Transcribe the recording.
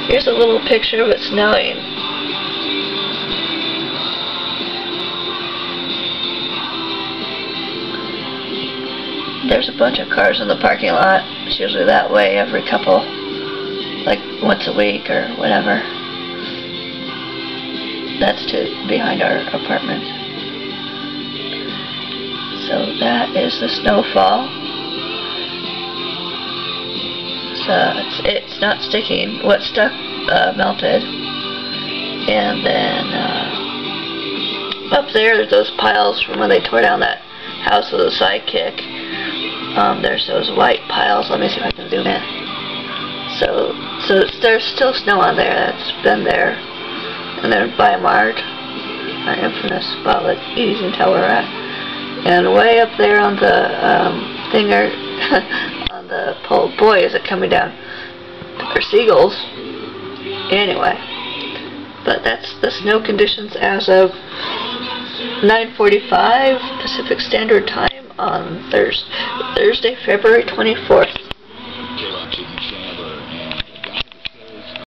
Here's a little picture of it snowing. There's a bunch of cars in the parking lot. It's usually that way every couple, like once a week or whatever. That's behind our apartment. So that is the snowfall. It's not sticking. What stuck melted. And then up there's those piles from when they tore down that house with a sidekick. There's those white piles. Let me see if I can zoom in. So there's still snow on there. That's been there. And then by Mart, our infamous spot that you can tell where we're at. And way up there on the thinger, on the pole, boy, is it coming down. They're seagulls. Anyway, but that's the snow conditions as of 9:45 Pacific Standard Time on Thursday, February 24th.